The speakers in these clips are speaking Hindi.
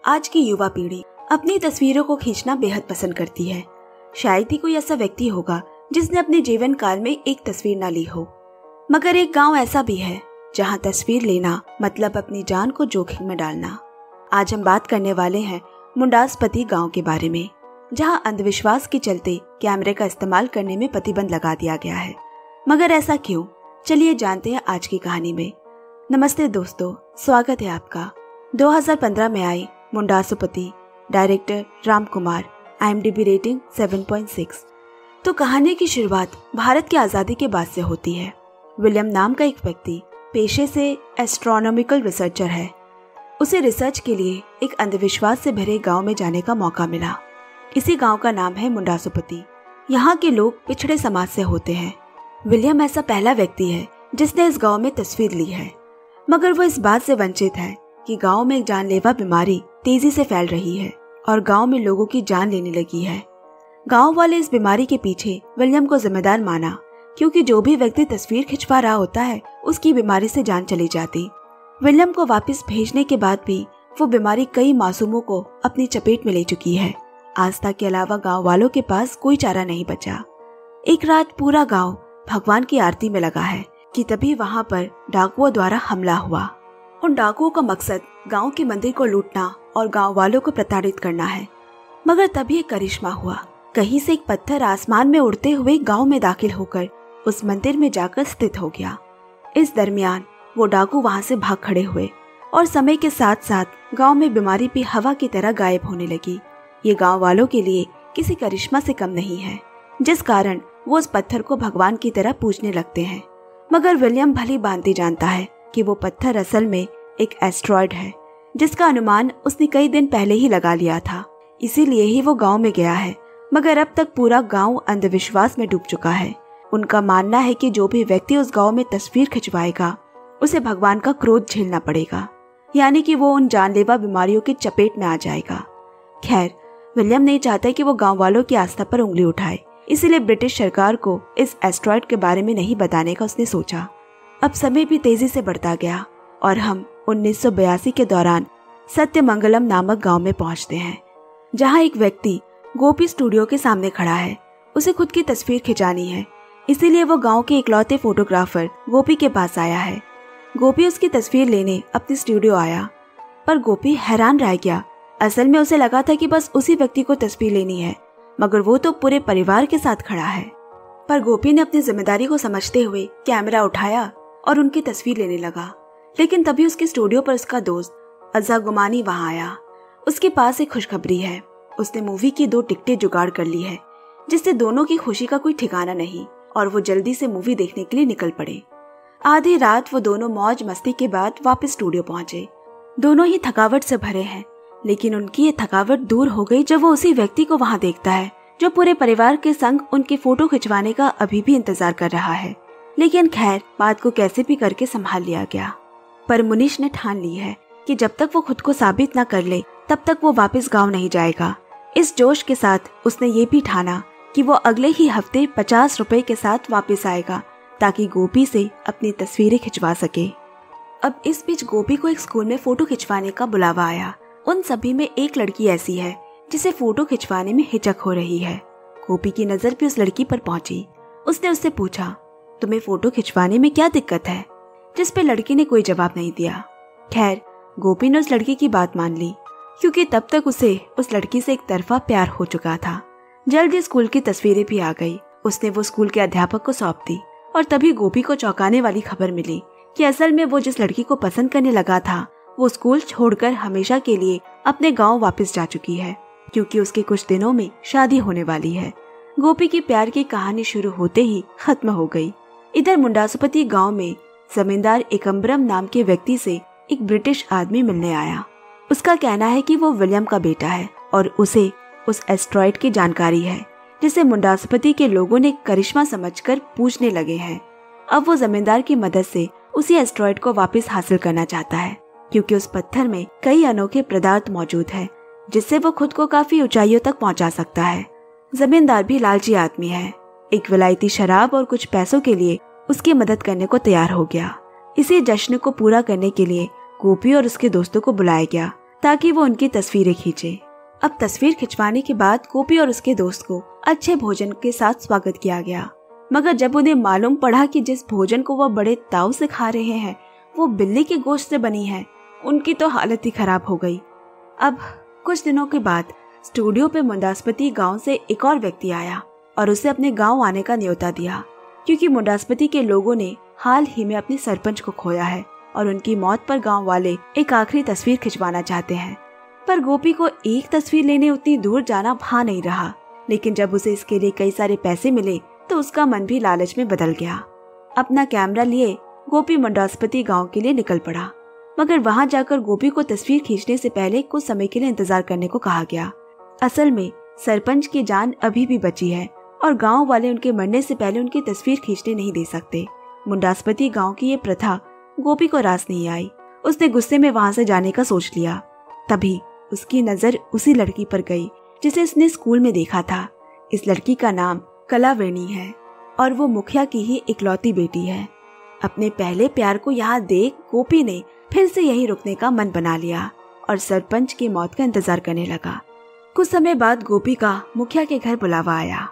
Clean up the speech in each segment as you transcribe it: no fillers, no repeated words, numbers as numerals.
आज की युवा पीढ़ी अपनी तस्वीरों को खींचना बेहद पसंद करती है। शायद ही कोई ऐसा व्यक्ति होगा जिसने अपने जीवन काल में एक तस्वीर ना ली हो। मगर एक गांव ऐसा भी है जहां तस्वीर लेना मतलब अपनी जान को जोखिम में डालना। आज हम बात करने वाले हैं मुंडासपति गांव के बारे में, जहां अंधविश्वास के चलते कैमरे का इस्तेमाल करने में प्रतिबंध लगा दिया गया है। मगर ऐसा क्यों? चलिए जानते हैं आज की कहानी में। नमस्ते दोस्तों, स्वागत है आपका। 2015 में आई Mundasupatti, director Ram Kumar, IMDb rating 7.6। तो कहानी की शुरुआत भारत की आज़ादी के बाद से होती है। विलियम नाम का एक व्यक्ति पेशे से एस्ट्रोनॉमिकल रिसर्चर है। उसे रिसर्च के लिए एक अंधविश्वास से भरे गांव में जाने का मौका मिला। इसी गांव का नाम है मुंडासपति। यहाँ के लोग पिछड़े समाज से होते हैं। विलियम ऐसा पहला व्यक्ति है जिसने इस गांव में तस्वीर ली है, मगर वो इस बात से वंचित है कि गांव में एक जानलेवा बीमारी तेजी से फैल रही है और गांव में लोगों की जान लेने लगी है। गांव वाले इस बीमारी के पीछे विलियम को जिम्मेदार माना, क्योंकि जो भी व्यक्ति तस्वीर खिंचवा रहा होता है उसकी बीमारी से जान चली जाती। विलियम को वापस भेजने के बाद भी वो बीमारी कई मासूमों को अपनी चपेट में ले चुकी है। आस्था के अलावा गांव वालों के पास कोई चारा नहीं बचा। एक रात पूरा गांव भगवान की आरती में लगा है कि तभी वहां पर डाकुओं द्वारा हमला हुआ। उन डाकुओं का मकसद गांव के मंदिर को लूटना और गांव वालों को प्रताड़ित करना है। मगर तभी एक करिश्मा हुआ। कहीं से एक पत्थर आसमान में उड़ते हुए गांव में दाखिल होकर उस मंदिर में जाकर स्थित हो गया। इस दरमियान वो डाकू वहां से भाग खड़े हुए और समय के साथ साथ गांव में बीमारी भी हवा की तरह गायब होने लगी। ये गांव वालों के लिए किसी करिश्मा से कम नहीं है, जिस कारण वो उस पत्थर को भगवान की तरह पूजने लगते हैं। मगर विलियम भली भांति जानता है कि वो पत्थर असल में एक एस्ट्रॉयड है, जिसका अनुमान उसने कई दिन पहले ही लगा लिया था। इसीलिए ही वो गांव में गया है। मगर अब तक पूरा गांव अंधविश्वास में डूब चुका है। उनका मानना है कि जो भी व्यक्ति उस गांव में तस्वीर खिंचवाएगा उसे भगवान का क्रोध झेलना पड़ेगा, यानी कि वो उन जानलेवा बीमारियों की चपेट में आ जाएगा। खैर, विलियम नहीं चाहता कि वो गांव वालों की आस्था पर उंगली उठाए, इसीलिए ब्रिटिश सरकार को इस एस्ट्रॉयड के बारे में नहीं बताने का उसने सोचा। अब समय भी तेजी से बढ़ता गया और हम 1982 के दौरान सत्यमंगलम नामक गांव में पहुंचते हैं, जहां एक व्यक्ति गोपी स्टूडियो के सामने खड़ा है। उसे खुद की तस्वीर खिंचानी है, इसीलिए वो गांव के इकलौते फोटोग्राफर गोपी के पास आया है। गोपी उसकी तस्वीर लेने अपने स्टूडियो आया, पर गोपी हैरान रह गया। असल में उसे लगा था कि बस उसी व्यक्ति को तस्वीर लेनी है, मगर वो तो पूरे परिवार के साथ खड़ा है। पर गोपी ने अपनी जिम्मेदारी को समझते हुए कैमरा उठाया और उनकी तस्वीर लेने लगा। लेकिन तभी उसके स्टूडियो पर उसका दोस्त अज़ा गुमानी वहां आया। उसके पास एक खुशखबरी है। उसने मूवी की 2 टिकटें जुगाड़ कर ली है, जिससे दोनों की खुशी का कोई ठिकाना नहीं और वो जल्दी से मूवी देखने के लिए निकल पड़े। आधी रात वो दोनों मौज मस्ती के बाद वापस स्टूडियो पहुंचे। दोनों ही थकावट से भरे हैं, लेकिन उनकी ये थकावट दूर हो गई जब वो उसी व्यक्ति को वहां देखता है जो पूरे परिवार के संग उनकी फोटो खिंचवाने का अभी भी इंतजार कर रहा है। लेकिन खैर, बात को कैसे भी करके संभाल लिया गया। पर मुनीश ने ठान ली है कि जब तक वो खुद को साबित न कर ले तब तक वो वापस गांव नहीं जाएगा। इस जोश के साथ उसने ये भी ठाना कि वो अगले ही हफ्ते 50 रुपए के साथ वापस आएगा, ताकि गोपी से अपनी तस्वीरें खिंचवा सके। अब इस बीच गोपी को एक स्कूल में फोटो खिंचवाने का बुलावा आया। उन सभी में एक लड़की ऐसी है जिसे फोटो खिंचवाने में हिचक हो रही है। गोपी की नजर भी उस लड़की पर पहुंची। उसने उससे पूछा, तुम्हें फोटो खिंचवाने में क्या दिक्कत है? जिस पे लड़की ने कोई जवाब नहीं दिया। खैर, गोपी ने उस लड़की की बात मान ली, क्योंकि तब तक उसे उस लड़की से एक तरफा प्यार हो चुका था। जल्दी स्कूल की तस्वीरें भी आ गई। उसने वो स्कूल के अध्यापक को सौंप दी और तभी गोपी को चौंकाने वाली खबर मिली कि असल में वो जिस लड़की को पसंद करने लगा था वो स्कूल छोड़कर हमेशा के लिए अपने गांव वापस जा चुकी है, क्योंकि उसके कुछ दिनों में शादी होने वाली है। गोपी की प्यार की कहानी शुरू होते ही खत्म हो गई। इधर मुंडासपति गांव में जमींदार एकम्बरम नाम के व्यक्ति से एक ब्रिटिश आदमी मिलने आया। उसका कहना है कि वो विलियम का बेटा है और उसे उस एस्ट्रॉयड की जानकारी है, जिसे मुंडासपति के लोगों ने करिश्मा समझकर पूछने लगे हैं। अब वो जमींदार की मदद से उसी एस्ट्रॉयड को वापस हासिल करना चाहता है, क्योंकि उस पत्थर में कई अनोखे पदार्थ मौजूद है, जिससे वो खुद को काफी ऊंचाइयों तक पहुंचा सकता है। जमींदार भी लालची आदमी है। एक विलायती शराब और कुछ पैसों के लिए उसकी मदद करने को तैयार हो गया। इसी जश्न को पूरा करने के लिए गोपी और उसके दोस्तों को बुलाया गया, ताकि वो उनकी तस्वीरें खींचे। अब तस्वीर खिंचवाने के बाद गोपी और उसके दोस्त को अच्छे भोजन के साथ स्वागत किया गया, मगर जब उन्हें मालूम पड़ा कि जिस भोजन को वो बड़े ताव से खा रहे हैं वो बिल्ली के गोश्त से बनी है, उनकी तो हालत ही खराब हो गई। अब कुछ दिनों के बाद स्टूडियो पे मुंडास्पति गांव से एक और व्यक्ति आया और उसे अपने गांव आने का न्योता दिया, क्योंकि मुंडास्पति के लोगों ने हाल ही में अपने सरपंच को खोया है और उनकी मौत पर गांव वाले एक आखिरी तस्वीर खिंचवाना चाहते हैं। पर गोपी को एक तस्वीर लेने उतनी दूर जाना भा नहीं रहा, लेकिन जब उसे इसके लिए कई सारे पैसे मिले तो उसका मन भी लालच में बदल गया। अपना कैमरा लिए गोपी मुंडास्पति गांव के लिए निकल पड़ा, मगर वहां जाकर गोपी को तस्वीर खींचने से पहले कुछ समय के लिए इंतजार करने को कहा गया। असल में सरपंच की जान अभी भी बची है और गांव वाले उनके मरने से पहले उनकी तस्वीर खींचने नहीं दे सकते। मुंडास्पति गांव की ये प्रथा गोपी को रास नहीं आई। उसने गुस्से में वहां से जाने का सोच लिया। तभी उसकी नजर उसी लड़की पर गई जिसे उसने स्कूल में देखा था। इस लड़की का नाम कलावेणी है और वो मुखिया की ही इकलौती बेटी है। अपने पहले प्यार को यहाँ देख गोपी ने फिर से यहीं रुकने का मन बना लिया और सरपंच की मौत का इंतजार करने लगा। कुछ समय बाद गोपी का मुखिया के घर बुलावा आया।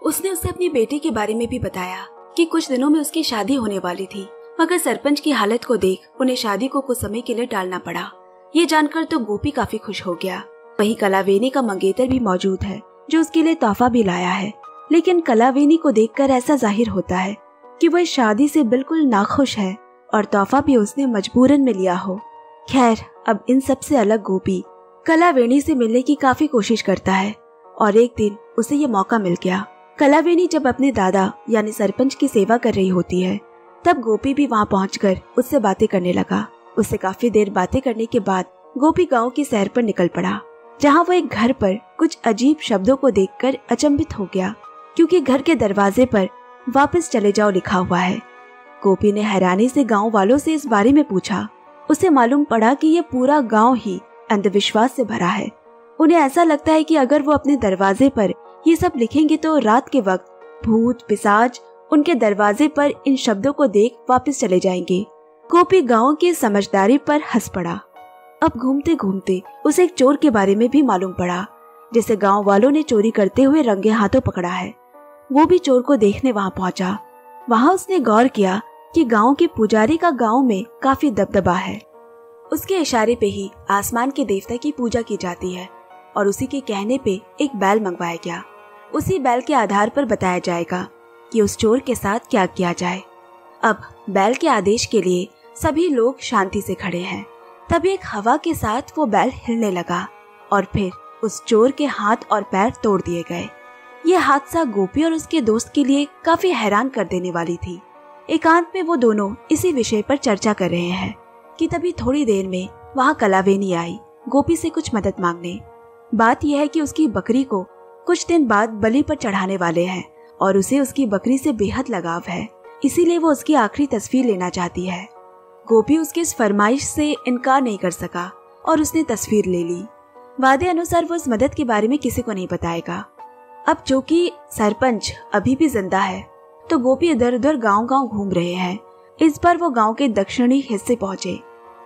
उसने उसे अपनी बेटी के बारे में भी बताया कि कुछ दिनों में उसकी शादी होने वाली थी, मगर सरपंच की हालत को देख उन्हें शादी को कुछ समय के लिए टालना पड़ा। ये जानकर तो गोपी काफी खुश हो गया। वहीं कलावेणी का मंगेतर भी मौजूद है जो उसके लिए तोहफा भी लाया है, लेकिन कलावेणी को देखकर ऐसा जाहिर होता है कि वह शादी से बिल्कुल नाखुश है और तोहफा भी उसने मजबूरन में लिया हो। खैर, अब इन सब से अलग गोपी कलावेणी से मिलने की काफी कोशिश करता है और एक दिन उसे ये मौका मिल गया। कलावेणी जब अपने दादा यानी सरपंच की सेवा कर रही होती है, तब गोपी भी वहाँ पहुंचकर उससे बातें करने लगा। उससे काफी देर बातें करने के बाद गोपी गांव की सैर पर निकल पड़ा, जहाँ वो एक घर पर कुछ अजीब शब्दों को देखकर अचंभित हो गया, क्योंकि घर के दरवाजे पर वापस चले जाओ लिखा हुआ है। गोपी ने हैरानी से गांव वालों से इस बारे में पूछा। उसे मालूम पड़ा कि ये पूरा गांव ही अंधविश्वास से भरा है। उन्हें ऐसा लगता है कि अगर वो अपने दरवाजे पर ये सब लिखेंगे तो रात के वक्त भूत पिशाच उनके दरवाजे पर इन शब्दों को देख वापस चले जाएंगे। गोपी गांव की समझदारी पर हंस पड़ा। अब घूमते घूमते उसे एक चोर के बारे में भी मालूम पड़ा, जिसे गांव वालों ने चोरी करते हुए रंगे हाथों पकड़ा है। वो भी चोर को देखने वहां पहुंचा। वहां उसने गौर किया कि गांव के पुजारी का गांव में काफी दबदबा है। उसके इशारे पे ही आसमान के देवता की पूजा की जाती है और उसी के कहने पे एक बैल मंगवाया गया। उसी बैल के आधार पर बताया जाएगा कि उस चोर के साथ क्या किया जाए। अब बैल के आदेश के लिए सभी लोग शांति से खड़े हैं। तभी एक हवा के साथ वो बैल हिलने लगा और फिर उस चोर के हाथ और पैर तोड़ दिए गए। ये हादसा गोपी और उसके दोस्त के लिए काफी हैरान कर देने वाली थी। एकांत में वो दोनों इसी विषय पर चर्चा कर रहे हैं कि तभी थोड़ी देर में वहाँ कलावेणी आई गोपी से कुछ मदद मांगने। बात यह है कि उसकी बकरी को कुछ दिन बाद बलि पर चढ़ाने वाले हैं और उसे उसकी बकरी से बेहद लगाव है, इसीलिए वो उसकी आखिरी तस्वीर लेना चाहती है। गोपी उसकी इस फरमाइश से इनकार नहीं कर सका और उसने तस्वीर ले ली। वादे अनुसार वो इस मदद के बारे में किसी को नहीं बताएगा। अब चूंकि सरपंच अभी भी जिंदा है तो गोपी इधर उधर गांव-गांव घूम रहे हैं। इस बार वो गांव के दक्षिणी हिस्से पहुंचे।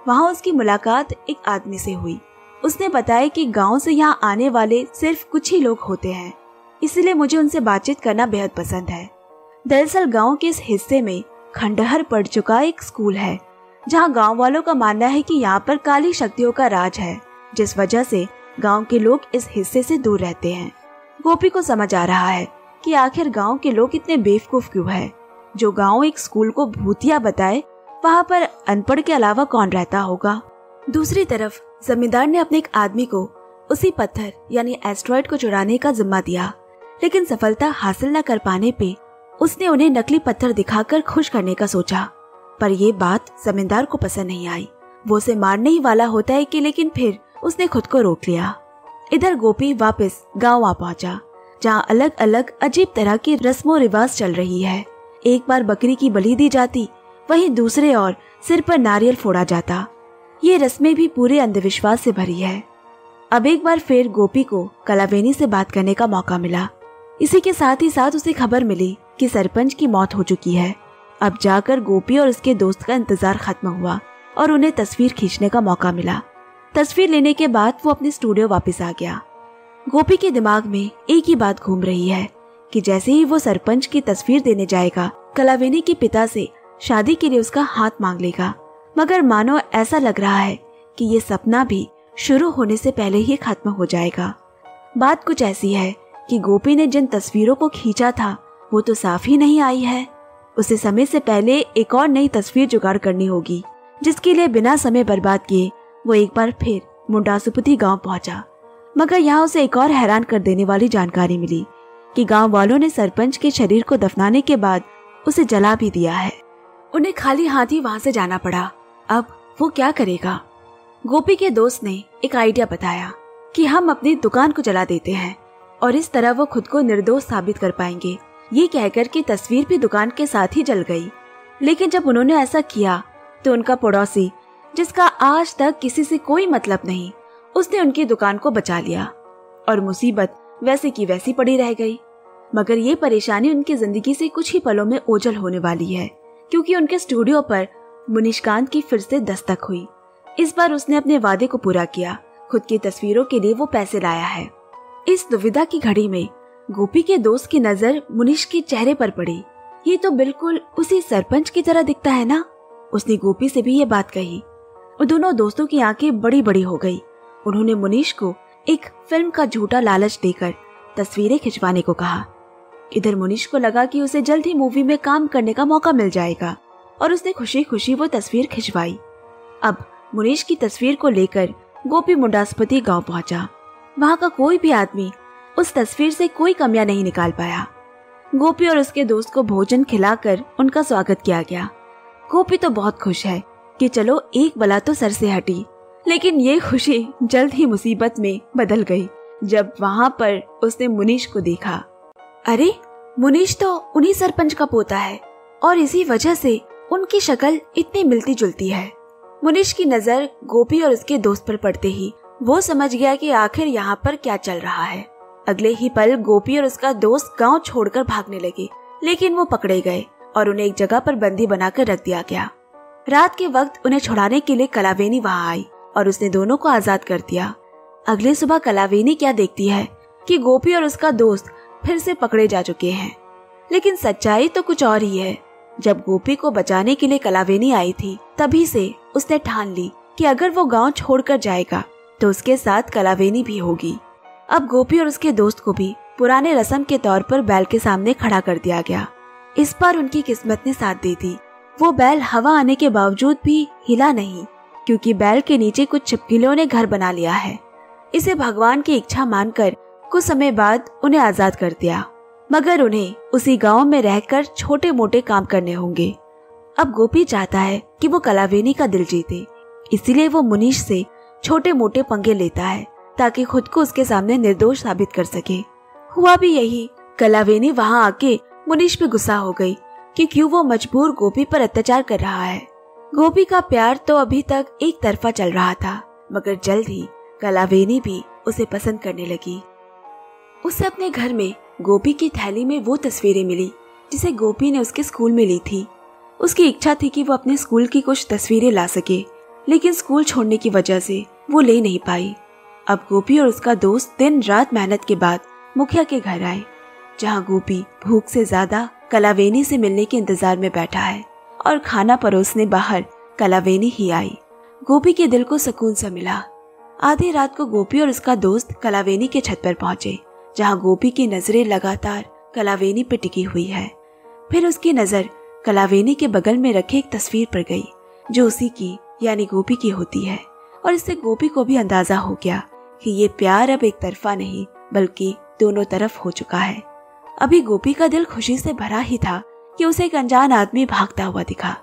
वहां उसकी मुलाकात एक आदमी से हुई। उसने बताया कि गांव से यहाँ आने वाले सिर्फ कुछ ही लोग होते हैं, इसलिए मुझे उनसे बातचीत करना बेहद पसंद है। दरअसल गांव के इस हिस्से में खंडहर पड़ चुका एक स्कूल है, जहां गांव वालों का मानना है कि यहाँ पर काली शक्तियों का राज है, जिस वजह से गांव के लोग इस हिस्से से दूर रहते हैं। गोपी को समझ आ रहा है कि आखिर गांव के लोग इतने बेवकूफ क्यों है। जो गांव एक स्कूल को भूतिया बताए, वहाँ पर अनपढ़ के अलावा कौन रहता होगा। दूसरी तरफ जमींदार ने अपने एक आदमी को उसी पत्थर यानी एस्ट्रॉइड को चुराने का जिम्मा दिया, लेकिन सफलता हासिल न कर पाने पे उसने उन्हें नकली पत्थर दिखाकर खुश करने का सोचा। पर ये बात जमींदार को पसंद नहीं आई। वो उसे मारने ही वाला होता है कि लेकिन फिर उसने खुद को रोक लिया। इधर गोपी वापस गांव आ पहुंचा, जहाँ अलग अलग अजीब तरह की रस्मों रिवाज चल रही है। एक बार बकरी की बलि दी जाती, वहीं दूसरे और सिर पर नारियल फोड़ा जाता। ये रस्में भी पूरे अंधविश्वास से भरी है। अब एक बार फिर गोपी को कलावेणी से बात करने का मौका मिला। इसी के साथ ही साथ उसे खबर मिली कि सरपंच की मौत हो चुकी है। अब जाकर गोपी और उसके दोस्त का इंतजार खत्म हुआ और उन्हें तस्वीर खींचने का मौका मिला। तस्वीर लेने के बाद वो अपने स्टूडियो वापस आ गया। गोपी के दिमाग में एक ही बात घूम रही है कि जैसे ही वो सरपंच की तस्वीर देने जाएगा, कलावेनी के पिता से शादी के लिए उसका हाथ मांग लेगा। मगर मानो ऐसा लग रहा है कि ये सपना भी शुरू होने से पहले ही खत्म हो जाएगा। बात कुछ ऐसी है कि गोपी ने जिन तस्वीरों को खींचा था वो तो साफ ही नहीं आई है। उसे समय से पहले एक और नई तस्वीर जुगाड़ करनी होगी, जिसके लिए बिना समय बर्बाद किए वो एक बार फिर मुंडासुपति गांव पहुंचा। मगर यहाँ उसे एक और हैरान कर देने वाली जानकारी मिली कि गांव वालों ने सरपंच के शरीर को दफनाने के बाद उसे जला भी दिया है। उन्हें खाली हाथ ही वहां से जाना पड़ा। अब वो क्या करेगा? गोपी के दोस्त ने एक आइडिया बताया कि हम अपनी दुकान को जला देते हैं और इस तरह वो खुद को निर्दोष साबित कर पाएंगे। ये कहकर कि तस्वीर भी दुकान के साथ ही जल गई। लेकिन जब उन्होंने ऐसा किया तो उनका पड़ोसी, जिसका आज तक किसी से कोई मतलब नहीं, उसने उनकी दुकान को बचा लिया और मुसीबत वैसे की वैसी पड़ी रह गई। मगर ये परेशानी उनकी जिंदगी से कुछ ही पलों में ओझल होने वाली है, क्योंकि उनके स्टूडियो पर मुनिशकांत की फिर से दस्तक हुई। इस बार उसने अपने वादे को पूरा किया। खुद की तस्वीरों के लिए वो पैसे लाया है। इस दुविधा की घड़ी में गोपी के दोस्त की नजर मुनीश के चेहरे पर पड़ी। ये तो बिल्कुल उसी सरपंच की तरह दिखता है ना। उसने गोपी से भी ये बात कही और दोनों दोस्तों की आंखें बड़ी बड़ी हो गई। उन्होंने मुनीश को एक फिल्म का झूठा लालच देकर तस्वीरें खिंचवाने को कहा। इधर मुनीश को लगा कि उसे जल्द ही मूवी में काम करने का मौका मिल जाएगा और उसने खुशी खुशी वो तस्वीर खिंचवाई। अब मुनीश की तस्वीर को लेकर गोपी मुंडासुपति गांव पहुंचा। वहां का कोई भी आदमी उस तस्वीर से कोई कमियां नहीं निकाल पाया। गोपी और उसके दोस्त को भोजन खिलाकर उनका स्वागत किया गया। गोपी तो बहुत खुश है कि चलो एक बला तो सर से हटी, लेकिन ये खुशी जल्द ही मुसीबत में बदल गई जब वहां पर उसने मुनीश को देखा। अरे, मुनीश तो उन्हीं सरपंच का पोता है और इसी वजह से उनकी शक्ल इतनी मिलती जुलती है। मुनीश की नजर गोपी और उसके दोस्त पर पड़ते ही वो समझ गया कि आखिर यहाँ पर क्या चल रहा है। अगले ही पल गोपी और उसका दोस्त गांव छोड़कर भागने लगे, लेकिन वो पकड़े गए और उन्हें एक जगह पर बंदी बनाकर रख दिया गया। रात के वक्त उन्हें छुड़ाने के लिए कलावेनी वहां आई और उसने दोनों को आजाद कर दिया। अगले सुबह कलावेनी क्या देखती है कि गोपी और उसका दोस्त फिर से पकड़े जा चुके हैं। लेकिन सच्चाई तो कुछ और ही है। जब गोपी को बचाने के लिए कलावेनी आई थी, तभी से उसने ठान ली कि अगर वो गांव छोड़कर जाएगा तो उसके साथ कलावेनी भी होगी। अब गोपी और उसके दोस्त को भी पुराने रस्म के तौर पर बैल के सामने खड़ा कर दिया गया। इस बार उनकी किस्मत ने साथ दी थी। वो बैल हवा आने के बावजूद भी हिला नहीं, क्योंकि बैल के नीचे कुछ छिपकलियों ने घर बना लिया है। इसे भगवान की इच्छा मानकर कुछ समय बाद उन्हें आजाद कर दिया, मगर उन्हें उसी गांव में रहकर छोटे मोटे काम करने होंगे। अब गोपी चाहता है कि वो कलावेनी का दिल जीते, इसीलिए वो मुनीश से छोटे मोटे पंगे लेता है ताकि खुद को उसके सामने निर्दोष साबित कर सके। हुआ भी यही। कलावेनी वहां आके मुनीश पे गुस्सा हो गई कि क्यों वो मजबूर गोपी पर अत्याचार कर रहा है। गोपी का प्यार तो अभी तक एक तरफा चल रहा था, मगर जल्द ही कलावेनी भी उसे पसंद करने लगी। उसे अपने घर में गोपी की थैली में वो तस्वीरें मिली जिसे गोपी ने उसके स्कूल में ली थी। उसकी इच्छा थी कि वो अपने स्कूल की कुछ तस्वीरें ला सके, लेकिन स्कूल छोड़ने की वजह से वो ले नहीं पाई। अब गोपी और उसका दोस्त दिन रात मेहनत के बाद मुखिया के घर आए, जहां गोपी भूख से ज्यादा कलावेनी से मिलने के इंतजार में बैठा है और खाना परोसने बाहर कलावेनी ही आई। गोपी के दिल को सुकून सा मिला। आधी रात को गोपी और उसका दोस्त कलावेनी के छत पर पहुंचे, जहां गोपी की नजरें लगातार कलावेनी पे टिकी हुई है। फिर उसकी नजर कलावेनी के बगल में रखे एक तस्वीर पर गई, जो उसी की यानी गोपी की होती है, और इससे गोपी को भी अंदाजा हो गया कि ये प्यार अब एक तरफा नहीं बल्कि दोनों तरफ हो चुका है। अभी गोपी का दिल खुशी से भरा ही था कि उसे एक अनजान आदमी भागता हुआ दिखा।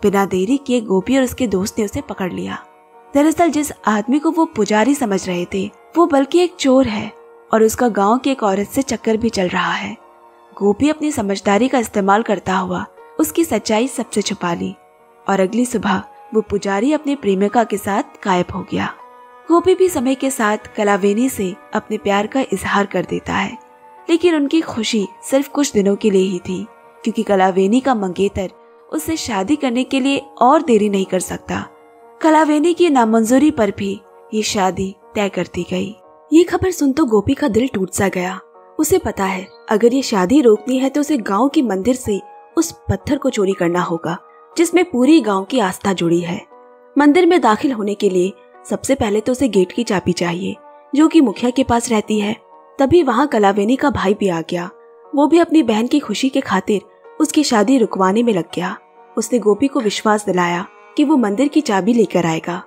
बिना देरी किए गोपी और उसके दोस्त ने उसे पकड़ लिया। दरअसल जिस आदमी को वो पुजारी समझ रहे थे, वो बल्कि एक चोर है और उसका गांव की एक औरत से चक्कर भी चल रहा है। गोपी अपनी समझदारी का इस्तेमाल करता हुआ उसकी सच्चाई सबसे छुपा ली और अगली सुबह वो पुजारी अपने प्रेमिका के साथ गायब हो गया। गोपी भी समय के साथ कलावेनी से अपने प्यार का इजहार कर देता है, लेकिन उनकी खुशी सिर्फ कुछ दिनों के लिए ही थी, क्योंकि कलावेनी का मंगेतर उससे शादी करने के लिए और देरी नहीं कर सकता। कलावेनी की नामंजूरी पर भी ये शादी तय कर दी गई। ये खबर सुन तो गोपी का दिल टूट सा गया। उसे पता है अगर ये शादी रोकनी है तो उसे गांव की मंदिर से उस पत्थर को चोरी करना होगा जिसमें पूरी गांव की आस्था जुड़ी है। मंदिर में दाखिल होने के लिए सबसे पहले तो उसे गेट की चाबी चाहिए जो कि मुखिया के पास रहती है। तभी वहाँ कलावेनी का भाई भी आ गया। वो भी अपनी बहन की खुशी के खातिर उसकी शादी रुकवाने में लग गया। उसने गोपी को विश्वास दिलाया कि वो मंदिर की चाबी लेकर आएगा।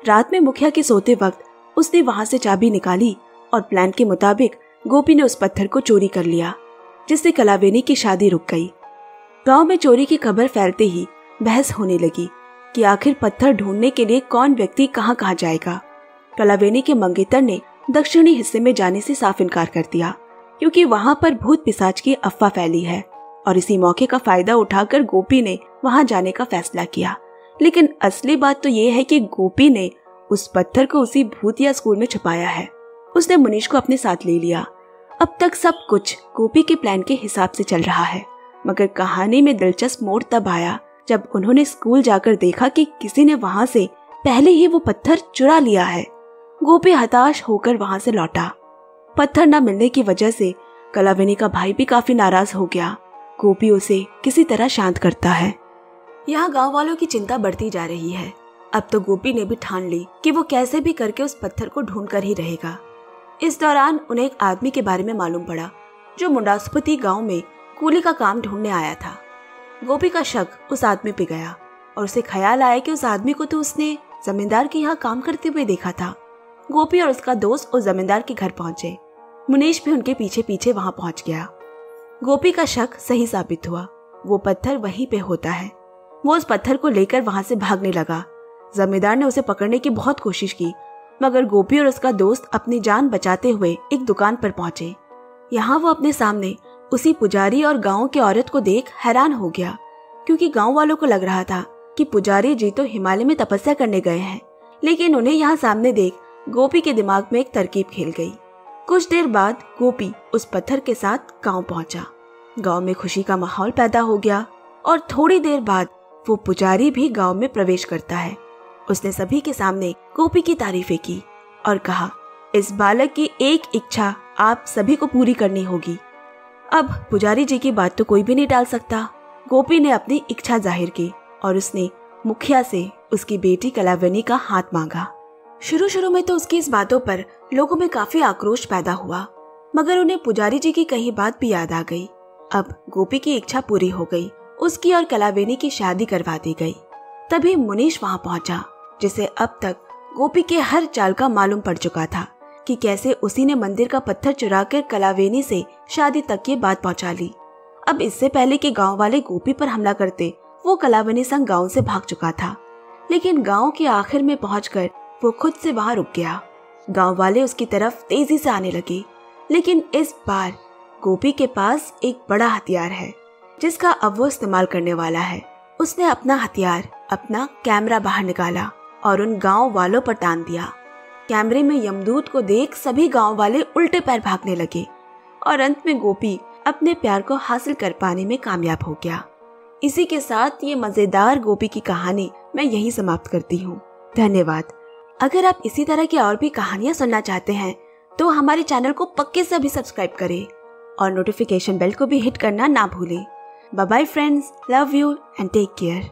रात में मुखिया के सोते वक्त उसने वहां से चाबी निकाली और प्लान के मुताबिक गोपी ने उस पत्थर को चोरी कर लिया जिससे कलावेनी की शादी रुक गई। गांव में चोरी की खबर फैलते ही बहस होने लगी कि आखिर पत्थर ढूंढने के लिए कौन व्यक्ति कहां कहां जाएगा। कलावेनी के मंगेतर ने दक्षिणी हिस्से में जाने से साफ इनकार कर दिया क्योंकि वहां पर भूत पिशाच की अफवाह फैली है और इसी मौके का फायदा उठाकर गोपी ने वहां जाने का फैसला किया। लेकिन असली बात तो ये है कि गोपी ने उस पत्थर को उसी भूतिया स्कूल में छुपाया है। उसने मुनीश को अपने साथ ले लिया। अब तक सब कुछ गोपी के प्लान के हिसाब से चल रहा है, मगर कहानी में दिलचस्प मोड़ तब आया जब उन्होंने स्कूल जाकर देखा कि किसी ने वहां से पहले ही वो पत्थर चुरा लिया है। गोपी हताश होकर वहां से लौटा। पत्थर न मिलने की वजह से कलावेनी का भाई भी काफी नाराज हो गया। गोपी उसे किसी तरह शांत करता है। यहाँ गांव वालों की चिंता बढ़ती जा रही है। अब तो गोपी ने भी ठान ली कि वो कैसे भी करके उस पत्थर को ढूंढ कर ही रहेगा। इस दौरान उन्हें एक आदमी के बारे में मालूम पड़ा जो मुंडासुपति गांव में कूली का काम ढूंढने आया था। गोपी का शक उस आदमी पे गया और उसे ख्याल आया कि उस आदमी को तो उसने जमींदार के यहाँ काम करते हुए देखा था। गोपी और उसका दोस्त उस जमींदार के घर पहुंचे। मुनीश भी उनके पीछे पीछे वहां पहुंच गया। गोपी का शक सही साबित हुआ। वो पत्थर वहीं पे होता है। वो उस पत्थर को लेकर वहां से भागने लगा। जमींदार ने उसे पकड़ने की बहुत कोशिश की, मगर गोपी और उसका दोस्त अपनी जान बचाते हुए एक दुकान पर पहुंचे। यहाँ वो अपने सामने उसी पुजारी और गांव की औरत को देख हैरान हो गया क्योंकि गांव वालों को लग रहा था कि पुजारी जी तो हिमालय में तपस्या करने गए हैं, लेकिन उन्हें यहाँ सामने देख गोपी के दिमाग में एक तरकीब खेल गई। कुछ देर बाद गोपी उस पत्थर के साथ गांव पहुंचा। गांव में खुशी का माहौल पैदा हो गया और थोड़ी देर बाद वो पुजारी भी गांव में प्रवेश करता है। उसने सभी के सामने गोपी की तारीफें की और कहा, इस बालक की एक इच्छा आप सभी को पूरी करनी होगी। अब पुजारी जी की बात तो कोई भी नहीं टाल सकता। गोपी ने अपनी इच्छा जाहिर की और उसने मुखिया से उसकी बेटी कलावेनी का हाथ मांगा। शुरू में तो उसकी इस बातों पर लोगों में काफी आक्रोश पैदा हुआ, मगर उन्हें पुजारी जी की कही बात भी याद आ गई। अब गोपी की इच्छा पूरी हो गई। उसकी और कलावेनी की शादी करवा दी गई। तभी मुनीश वहां पहुंचा, जिसे अब तक गोपी के हर चाल का मालूम पड़ चुका था कि कैसे उसी ने मंदिर का पत्थर चुराकर कलावेनी से शादी तक ये बात पहुंचा ली। अब इससे पहले कि गांव वाले गोपी पर हमला करते, वो कलावेनी संग गांव से भाग चुका था। लेकिन गांव के आखिर में पहुंचकर वो खुद से वहां रुक गया। गांव वाले उसकी तरफ तेजी से आने लगे, लेकिन इस बार गोपी के पास एक बड़ा हथियार है जिसका अब वो इस्तेमाल करने वाला है। उसने अपना हथियार, अपना कैमरा बाहर निकाला और उन गांव वालों पर तान दिया। कैमरे में यमदूत को देख सभी गांव वाले उल्टे पैर भागने लगे और अंत में गोपी अपने प्यार को हासिल कर पाने में कामयाब हो गया। इसी के साथ ये मजेदार गोपी की कहानी मैं यही समाप्त करती हूँ। धन्यवाद। अगर आप इसी तरह की और भी कहानियां सुनना चाहते हैं तो हमारे चैनल को पक्के से अभी सब्सक्राइब करें और नोटिफिकेशन बेल को भी हिट करना ना भूलें। Bye bye friends, love you and take care.